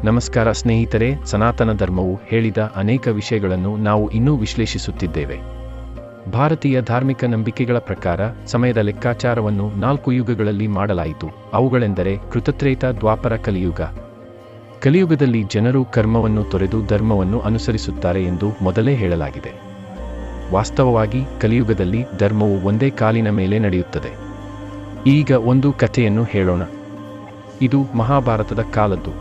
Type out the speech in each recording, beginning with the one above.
ನಮಸ್ಕಾರ ಸ್ನೇಹಿತರೆ, ಸನಾತನ ಧರ್ಮವು ಹೇಳಿದ ಅನೇಕ ವಿಷಯಗಳನ್ನು ನಾವು ಇನ್ನೂ ವಿಶ್ಲೇಷಿಸುತ್ತಿದ್ದೇವೆ. ಭಾರತೀಯ ಧಾರ್ಮಿಕ ನಂಬಿಕೆಗಳ ಪ್ರಕಾರ ಸಮಯದ ಲೆಕ್ಕಾಚಾರವನ್ನು 4 ಯುಗಗಳಲ್ಲಿ ಮಾಡಲಾಯಿತು. ಅವುಗಳೆಂದರೆ ಕೃತತ್ರೇತ, ದ್ವಾಪರ, ಕಲಿಯುಗ. ಕಲಿಯುಗದಲ್ಲಿ ಜನರು ಕರ್ಮವನ್ನು ತೊರೆದು ಧರ್ಮವನ್ನು ಅನುಸರಿಸುತ್ತಾರೆ ಎಂದು ಮೊದಲೇ ಹೇಳಲಾಗಿದೆ. ವಾಸ್ತವವಾಗಿ ಕಲಿಯುಗದಲ್ಲಿ ಧರ್ಮವು ಒಂದೇ ಕಾಲಿನ ಮೇಲೆ ನಡೆಯುತ್ತದೆ. ಈಗ ಒಂದು ಕಥೆಯನ್ನು ಹೇಳೋಣ. ಇದು ಮಹಾಭಾರತದ ಕಾಲದ್ದು.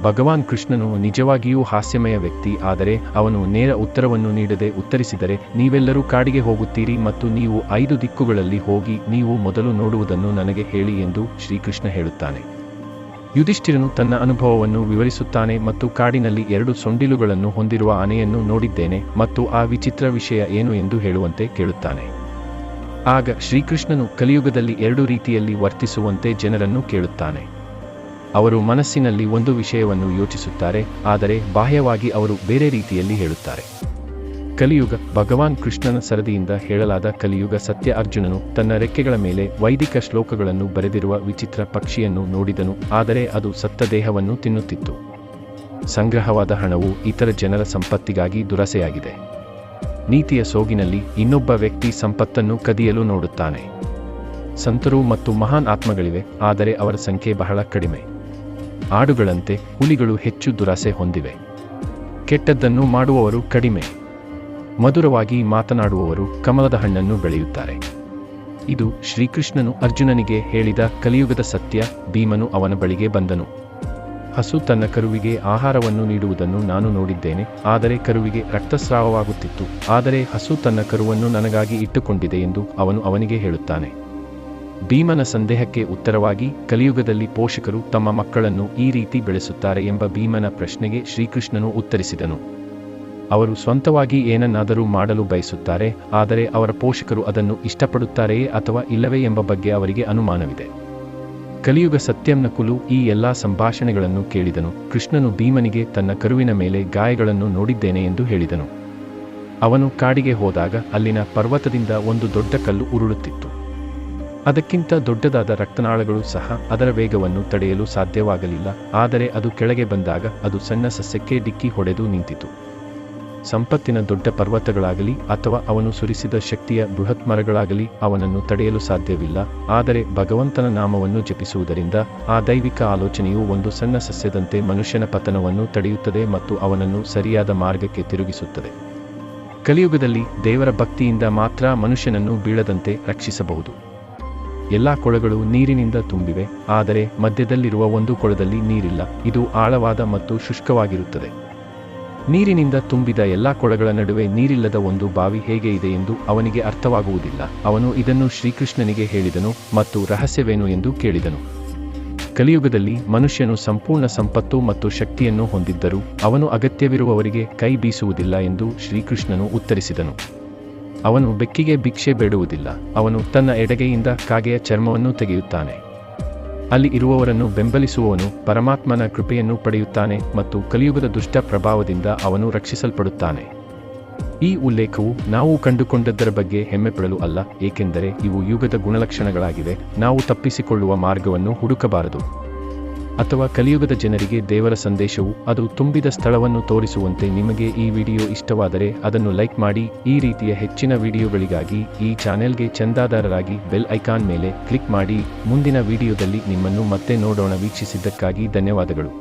ಭಗವಾನ್ ಕೃಷ್ಣನು ನಿಜವಾಗಿಯೂ ಹಾಸ್ಯಮಯ ವ್ಯಕ್ತಿ. ಆದರೆ ಅವನು ನೇರ ಉತ್ತರವನ್ನು ನೀಡದೆ ಉತ್ತರಿಸಿದರೆ, ನೀವೆಲ್ಲರೂ ಕಾಡಿಗೆ ಹೋಗುತ್ತೀರಿ ಮತ್ತು ನೀವು 5 ದಿಕ್ಕುಗಳಲ್ಲಿ ಹೋಗಿ ನೀವು ಮೊದಲು ನೋಡುವುದನ್ನು ನನಗೆ ಹೇಳಿ ಎಂದು ಶ್ರೀಕೃಷ್ಣ ಹೇಳುತ್ತಾನೆ. ಯುಧಿಷ್ಠಿರನು ತನ್ನ ಅನುಭವವನ್ನು ವಿವರಿಸುತ್ತಾನೆ ಮತ್ತು ಕಾಡಿನಲ್ಲಿ 2 ಸೊಂಡಿಲುಗಳನ್ನು ಹೊಂದಿರುವ ಆನೆಯನ್ನು ನೋಡಿದ್ದೇನೆ ಮತ್ತು ಆ ವಿಚಿತ್ರ ವಿಷಯ ಏನು ಎಂದು ಹೇಳುವಂತೆ ಕೇಳುತ್ತಾನೆ. ಆಗ ಶ್ರೀಕೃಷ್ಣನು ಕಲಿಯುಗದಲ್ಲಿ 2 ರೀತಿಯಲ್ಲಿ ವರ್ತಿಸುವಂತೆ ಜನರನ್ನು ಕೇಳುತ್ತಾನೆ. ಅವರು ಮನಸ್ಸಿನಲ್ಲಿ ಒಂದು ವಿಷಯವನ್ನು ಯೋಚಿಸುತ್ತಾರೆ, ಆದರೆ ಬಾಹ್ಯವಾಗಿ ಅವರು ಬೇರೆ ರೀತಿಯಲ್ಲಿ ಹೇಳುತ್ತಾರೆ. ಕಲಿಯುಗ. ಭಗವಾನ್ ಕೃಷ್ಣನ ಸರದಿಯಿಂದ ಹೇಳಲಾದ ಕಲಿಯುಗ ಸತ್ಯ. ಅರ್ಜುನನು ತನ್ನ ರೆಕ್ಕೆಗಳ ಮೇಲೆ ವೈದಿಕ ಶ್ಲೋಕಗಳನ್ನು ಬರೆದಿರುವ ವಿಚಿತ್ರ ಪಕ್ಷಿಯನ್ನು ನೋಡಿದನು, ಆದರೆ ಅದು ಸತ್ತ ದೇಹವನ್ನು ತಿನ್ನುತ್ತಿತ್ತು. ಸಂಗ್ರಹವಾದ ಹಣವು ಇತರ ಜನರ ಸಂಪತ್ತಿಗಾಗಿ ದುರಾಸೆಯಾಗಿದೆ. ನೀತಿಯ ಸೋಗಿನಲ್ಲಿ ಇನ್ನೊಬ್ಬ ವ್ಯಕ್ತಿ ಸಂಪತ್ತನ್ನು ಕದಿಯಲು ನೋಡುತ್ತಾನೆ. ಸಂತರು ಮತ್ತು ಮಹಾನ್ ಆತ್ಮಗಳಿವೆ, ಆದರೆ ಅವರ ಸಂಖ್ಯೆ ಬಹಳ ಕಡಿಮೆ. ಆಡುಗಳಂತೆ ಹುಲಿಗಳು ಹೆಚ್ಚು ದುರಾಸೆ ಹೊಂದಿವೆ. ಕೆಟ್ಟದ್ದನ್ನು ಮಾಡುವವರು ಕಡಿಮೆ. ಮಧುರವಾಗಿ ಮಾತನಾಡುವವರು ಕಮಲದ ಹಣ್ಣನ್ನು ಬೆಳೆಯುತ್ತಾರೆ. ಇದು ಶ್ರೀಕೃಷ್ಣನು ಅರ್ಜುನನಿಗೆ ಹೇಳಿದ ಕಲಿಯುಗದ ಸತ್ಯ. ಭೀಮನು ಅವನ ಬಳಿಗೆ ಬಂದನು. ಹಸು ತನ್ನ ಕರುವಿಗೆ ಆಹಾರವನ್ನು ನೀಡುವುದನ್ನು ನಾನು ನೋಡಿದ್ದೇನೆ, ಆದರೆ ಕರುವಿಗೆ ರಕ್ತಸ್ರಾವವಾಗುತ್ತಿತ್ತು. ಆದರೆ ಹಸು ತನ್ನ ಕರುವನ್ನು ನನಗಾಗಿ ಇಟ್ಟುಕೊಂಡಿದೆ ಎಂದು ಅವನು ಅವನಿಗೆ ಹೇಳುತ್ತಾನೆ. ಭೀಮನ ಸಂದೇಹಕ್ಕೆ ಉತ್ತರವಾಗಿ, ಕಲಿಯುಗದಲ್ಲಿ ಪೋಷಕರು ತಮ್ಮ ಮಕ್ಕಳನ್ನು ಈ ರೀತಿ ಬೆಳೆಸುತ್ತಾರೆ ಎಂಬ ಭೀಮನ ಪ್ರಶ್ನೆಗೆ ಶ್ರೀಕೃಷ್ಣನು ಉತ್ತರಿಸಿದನು. ಅವರು ಸ್ವಂತವಾಗಿ ಏನನ್ನಾದರೂ ಮಾಡಲು ಬಯಸುತ್ತಾರೆ, ಆದರೆ ಅವರ ಪೋಷಕರು ಅದನ್ನು ಇಷ್ಟಪಡುತ್ತಾರೆಯೇ ಅಥವಾ ಇಲ್ಲವೇ ಎಂಬ ಬಗ್ಗೆ ಅವರಿಗೆ ಅನುಮಾನವಿದೆ. ಕಲಿಯುಗ ಸತ್ಯಂನ ಕುಲು ಈ ಎಲ್ಲಾ ಸಂಭಾಷಣೆಗಳನ್ನು ಕೇಳಿದನು. ಕೃಷ್ಣನು ಭೀಮನಿಗೆ ತನ್ನ ಕರುವಿನ ಮೇಲೆ ಗಾಯಗಳನ್ನು ನೋಡಿದ್ದೇನೆ ಎಂದು ಹೇಳಿದನು. ಅವನು ಕಾಡಿಗೆ ಹೋದಾಗ ಅಲ್ಲಿನ ಪರ್ವತದಿಂದ ಒಂದು ದೊಡ್ಡ ಕಲ್ಲು ಉರುಳುತ್ತಿತ್ತು. ಅದಕ್ಕಿಂತ ದೊಡ್ಡದಾದ ರಕ್ತನಾಳಗಳು ಸಹ ಅದರ ವೇಗವನ್ನು ತಡೆಯಲು ಸಾಧ್ಯವಾಗಲಿಲ್ಲ. ಆದರೆ ಅದು ಕೆಳಗೆ ಬಂದಾಗ ಅದು ಸಣ್ಣ ಸಸ್ಯಕ್ಕೆ ಡಿಕ್ಕಿ ಹೊಡೆದು ನಿಂತಿತು. ಸಂಪತ್ತಿನ ದೊಡ್ಡ ಪರ್ವತಗಳಾಗಲಿ ಅಥವಾ ಅವನು ಸುರಿಸಿದ ಶಕ್ತಿಯ ಬೃಹತ್ ಮರಗಳಾಗಲಿ ಅವನನ್ನು ತಡೆಯಲು ಸಾಧ್ಯವಿಲ್ಲ. ಆದರೆ ಭಗವಂತನ ನಾಮವನ್ನು ಜಪಿಸುವುದರಿಂದ ಆ ದೈವಿಕ ಆಲೋಚನೆಯು ಒಂದು ಸಣ್ಣ ಸಸ್ಯದಂತೆ ಮನುಷ್ಯನ ಪತನವನ್ನು ತಡೆಯುತ್ತದೆ ಮತ್ತು ಅವನನ್ನು ಸರಿಯಾದ ಮಾರ್ಗಕ್ಕೆ ತಿರುಗಿಸುತ್ತದೆ. ಕಲಿಯುಗದಲ್ಲಿ ದೇವರ ಭಕ್ತಿಯಿಂದ ಮಾತ್ರ ಮನುಷ್ಯನನ್ನು ಬೀಳದಂತೆ ರಕ್ಷಿಸಬಹುದು. ಎಲ್ಲಾ ಕೊಳಗಳು ನೀರಿನಿಂದ ತುಂಬಿವೆ, ಆದರೆ ಮಧ್ಯದಲ್ಲಿರುವ ಒಂದು ಕೊಳದಲ್ಲಿ ನೀರಿಲ್ಲ. ಇದು ಆಳವಾದ ಮತ್ತು ಶುಷ್ಕವಾಗಿರುತ್ತದೆ. ನೀರಿನಿಂದ ತುಂಬಿದ ಎಲ್ಲಾ ಕೊಳಗಳ ನಡುವೆ ನೀರಿಲ್ಲದ ಒಂದು ಬಾವಿ ಹೇಗೆ ಇದೆ ಎಂದು ಅವನಿಗೆ ಅರ್ಥವಾಗುವುದಿಲ್ಲ. ಅವನು ಇದನ್ನು ಶ್ರೀಕೃಷ್ಣನಿಗೆ ಹೇಳಿದನು ಮತ್ತು ರಹಸ್ಯವೇನು ಎಂದು ಕೇಳಿದನು. ಕಲಿಯುಗದಲ್ಲಿ ಮನುಷ್ಯನು ಸಂಪೂರ್ಣ ಸಂಪತ್ತು ಮತ್ತು ಶಕ್ತಿಯನ್ನು ಹೊಂದಿದ್ದರೂ ಅವನು ಅಗತ್ಯವಿರುವವರಿಗೆ ಕೈ ಬೀಸುವುದಿಲ್ಲ ಎಂದು ಶ್ರೀಕೃಷ್ಣನು ಉತ್ತರಿಸಿದನು. ಅವನು ಬೆಕ್ಕಿಗೆ ಭಿಕ್ಷೆ ಬೇಡುವುದಿಲ್ಲ. ಅವನು ತನ್ನ ಎಡಗೈಯಿಂದ ಕಾಗೆಯ ಚರ್ಮವನ್ನು ತೆಗೆಯುತ್ತಾನೆ. ಅಲ್ಲಿ ಇರುವವರನ್ನು ಬೆಂಬಲಿಸುವವನು ಪರಮಾತ್ಮನ ಕೃಪೆಯನ್ನು ಪಡೆಯುತ್ತಾನೆ ಮತ್ತು ಕಲಿಯುಗದ ದುಷ್ಟ ಪ್ರಭಾವದಿಂದ ಅವನು ರಕ್ಷಿಸಲ್ಪಡುತ್ತಾನೆ. ಈ ಉಲ್ಲೇಖವು ನಾವು ಕಂಡುಕೊಂಡದ್ದರ ಬಗ್ಗೆ ಹೆಮ್ಮೆಪಡಲು ಅಲ್ಲ, ಏಕೆಂದರೆ ಇವು ಯುಗದ ಗುಣಲಕ್ಷಣಗಳಾಗಿವೆ. ನಾವು ತಪ್ಪಿಸಿಕೊಳ್ಳುವ ಮಾರ್ಗವನ್ನು ಹುಡುಕಬಾರದು. ಅಥವಾ ಕಲಿಯುಗದ ಜನರಿಗೆ ದೇವರ ಸಂದೇಶವು ಅದು ತುಂಬಿದ ಸ್ಥಳವನ್ನು ತೋರಿಸುವಂತೆ. ನಿಮಗೆ ಈ ವಿಡಿಯೋ ಇಷ್ಟವಾದರೆ ಅದನ್ನು ಲೈಕ್ ಮಾಡಿ. ಈ ರೀತಿಯ ಹೆಚ್ಚಿನ ವಿಡಿಯೋಗಳಿಗಾಗಿ ಈ ಚಾನೆಲ್ಗೆ ಚಂದಾದಾರರಾಗಿ ಬೆಲ್ ಐಕಾನ್ ಮೇಲೆ ಕ್ಲಿಕ್ ಮಾಡಿ. ಮುಂದಿನ ವಿಡಿಯೋದಲ್ಲಿ ನಿಮ್ಮನ್ನು ಮತ್ತೆ ನೋಡೋಣ. ವೀಕ್ಷಿಸಿದ್ದಕ್ಕಾಗಿ ಧನ್ಯವಾದಗಳು.